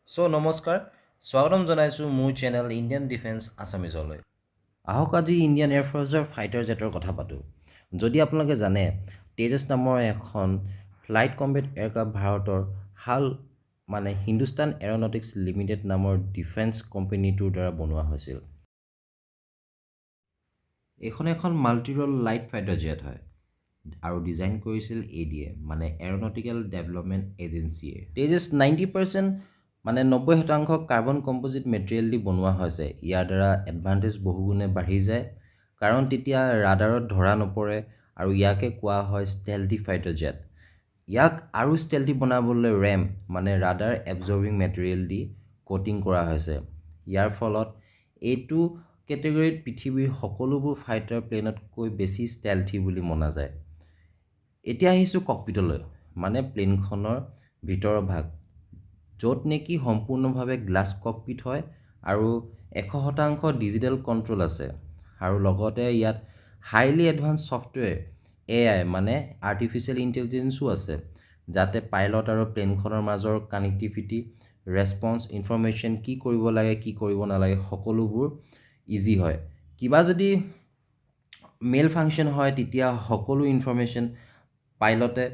নমস্কাৰ স্বাগতম জনাইছোঁ মোৰ চেনেল ইণ্ডিয়ান ডিফেন্স আছামিজলৈ। আহক আজি ইণ্ডিয়ান এয়াৰফ'ৰ্চৰ ফাইটাৰ জেটৰ কথা পাতোঁ। যদি আপোনালোকে জানে তেজছ নামৰ এখন ফ্লাইট কম্বেট এয়াৰক্ৰাফ্ট ভাৰতৰ হাল হিন্দুস্তান এৰ'নটিক্স লিমিটেড নামৰ ডিফেন্স কোম্পানীটোৰ দ্বাৰা বনোৱা হৈছিল। এইখন এখন মাল্টি ৰ'ল লাইট ফাইটাৰ জেট হয় আৰু ডিজাইন কৰিছিল ADA এৰ'নটিকেল ডেভেলপমেণ্ট এজেঞ্চিয়ে। তেজছ 90% 90% কাৰ্বন কম্পজিট মেটেৰিয়েল দি বনোৱা হৈছে। ইয়াৰ দ্বাৰা এডভান্টেজ বহুগুণে বাঢ়ি যায় কাৰণ তেতিয়া ৰাডাৰত ধৰা নপৰে আৰু ইয়াকে কোৱা হয় ষ্টেলথি ফাইটাৰ জেট। ইয়াক আৰু ষ্টেলথি বনাবলৈ ৰেম ৰাডাৰ এবজৰ্বিং মেটেৰিয়েল দি কোটিং কৰা হৈছে। ইয়াৰ ফলত এইটো কেটেগৰীত পৃথিৱীৰ সকলোবোৰ ফাইটাৰ প্লেনতকৈ বেছি ষ্টেলথি বুলি মনা যায়। এতিয়া আহিছোঁ ককপিটলৈ প্লেনখনৰ ভিতৰৰ ভাগ, য'ত নেকি সম্পূৰ্ণভাৱে গ্লাছ ককপিট হয় আৰু 100% ডিজিটেল কণ্ট্ৰল আছে আৰু লগতে ইয়াত highly advance software AI artificial ইণ্টেলিজেন্সো আছে, যাতে পাইলট আৰু প্লেনখনৰ মাজৰ কানেক্টিভিটি, ৰেছপন্স, ইনফৰমেশ্যন কি কৰিব লাগে কি কৰিব নালাগে সকলোবোৰ ইজি হয়। কিবা যদি মেল ফাংচন হয় তেতিয়া সকলো ইনফৰমেশ্যন পাইলটে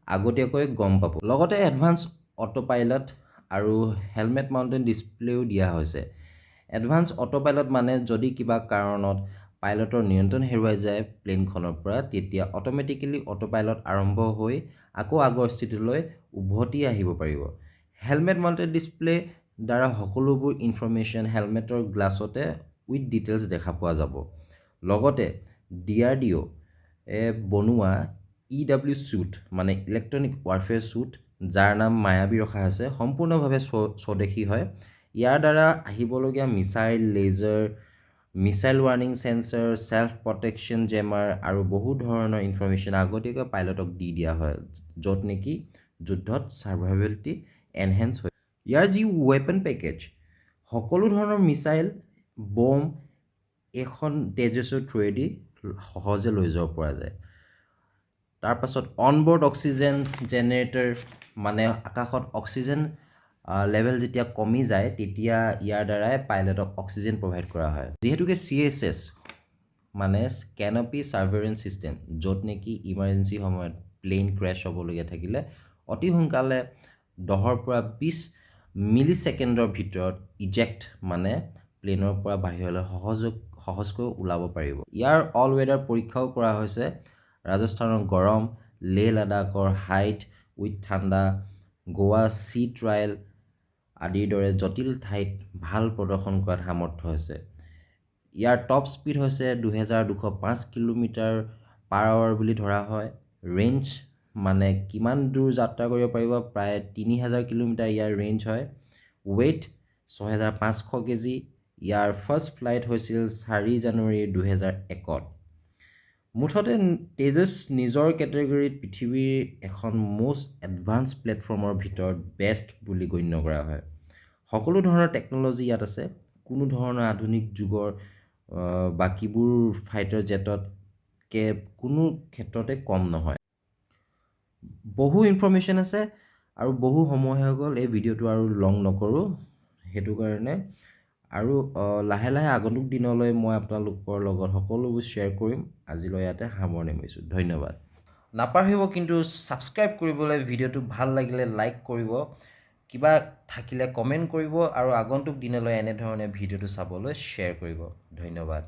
আগতীয়াকৈ গম পাব। লগতে এডভান্স অটো পাইলট আৰু হেলমেট মাউণ্টেড ডিছপ্লেও দিয়া হৈছে। এডভান্স অটো পাইলট যদি কিবা কাৰণত পাইলটৰ নিয়ন্ত্ৰণ হেৰুৱাই যায় প্লেনখনৰ পৰা, তেতিয়া অট'মেটিকেলি অটো পাইলট আৰম্ভ হৈ আকৌ আগৰ স্থিতিলৈ উভতি আহিব পাৰিব। হেলমেট মাউণ্টেড ডিছপ্লে দ্বাৰা সকলোবোৰ ইনফৰমেশ্যন হেলমেটৰ গ্লাছতে উইথ ডিটেইলছ দেখা পোৱা যাব। লগতে DRDO বনোৱা EW sweet electronic warfare sweet, যাৰ নাম মায়াবী ৰখা হৈছে, সম্পূৰ্ণভাৱে স্বদেশী হয়। ইয়াৰ দ্বাৰা আহিবলগীয়া missile, laser, missile warning sensor, self protection jammer আৰু বহু ধৰণৰ ইনফৰমেশ্যন আগতীয়াকৈ পাইলটক দি দিয়া হয়, য'ত নেকি যুদ্ধত ছাৰ্ভাইভেবিলিটি এনহেঞ্চ হয়। ইয়াৰ যি ৱেপন পেকেজ, সকলো ধৰণৰ মিছাইল, বম এখন তেজছৰ থ্ৰুৱেদি সহজে লৈ যাব পৰা যায়। তাৰপাছত অনবৰ্ড অক্সিজেন জেনেৰেটৰ আকাশত অক্সিজেন লেভেল যেতিয়া কমি যায় তেতিয়া ইয়াৰ দ্বাৰাই পাইলটক অক্সিজেন প্ৰভাইড কৰা হয়। যিহেতুকে CSS কেনপি ছাৰ্ভেইলেন্স ছিষ্টেম, য'ত নেকি ইমাৰ্জেঞ্চি সময়ত প্লেন ক্ৰেছ হ'বলগীয়া থাকিলে অতি সোনকালে 10 পৰা 20 মিলি ছেকেণ্ডৰ ভিতৰত ইজেক্ট প্লেনৰ পৰা বাহিৰলৈ সহজকৈ ওলাব পাৰিব। ইয়াৰ অল ৱেডাৰ পৰীক্ষাও কৰা হৈছে। ৰাজস্থানৰ গৰম, লেহ লাডাখৰ হাইট উইথ ঠাণ্ডা, গোৱা চি ট্ৰায়েল আদিৰ দৰে জটিল ঠাইত ভাল প্ৰদৰ্শন কৰাত সামৰ্থ্য হৈছে। ইয়াৰ টপ স্পীড হৈছে 2205 কিলোমিটাৰ/আৱাৰ বুলি ধৰা হয়। ৰেঞ্জ কিমান দূৰ যাত্ৰা কৰিব পাৰিব, প্ৰায় 3000 কিলোমিটাৰ ইয়াৰ ৰেঞ্জ হয়। Weight 6500 KG. ইয়াৰ ফাৰ্ষ্ট ফ্লাইট হৈছিল 4 জানুৱাৰী 2001। মুঠতে তেজছ নিজৰ কেটেগৰীত পৃথিৱীৰ এখন মষ্ট এডভান্স প্লেটফৰ্মৰ ভিতৰত বেষ্ট বুলি গণ্য কৰা হয়। সকলো ধৰণৰ টেকন'লজি ইয়াত আছে, কোনো ধৰণৰ আধুনিক যুগৰ বাকীবোৰ ফাইটাৰ জেটতকৈ কোনো ক্ষেত্ৰতে কম নহয়। বহু ইনফৰমেশ্যন আছে আৰু বহু সময় হৈ গ'ল, এই ভিডিঅ'টো আৰু লং নকৰোঁ। সেইটো কাৰণে আৰু লাহে লাহে আগন্তুক দিনলৈ মই আপোনালোকৰ লগত সকলোবোৰ শ্বেয়াৰ কৰিম। আজিলৈ ইয়াতে সামৰণি মাৰিছোঁ। ধন্যবাদ। নাপাহৰিব কিন্তু ছাবস্ক্ৰাইব কৰিবলৈ, ভিডিঅ'টো ভাল লাগিলে লাইক কৰিব, কিবা থাকিলে কমেণ্ট কৰিব আৰু আগন্তুক দিনলৈ এনেধৰণে ভিডিঅ'টো চাবলৈ শ্বেয়াৰ কৰিব। ধন্যবাদ।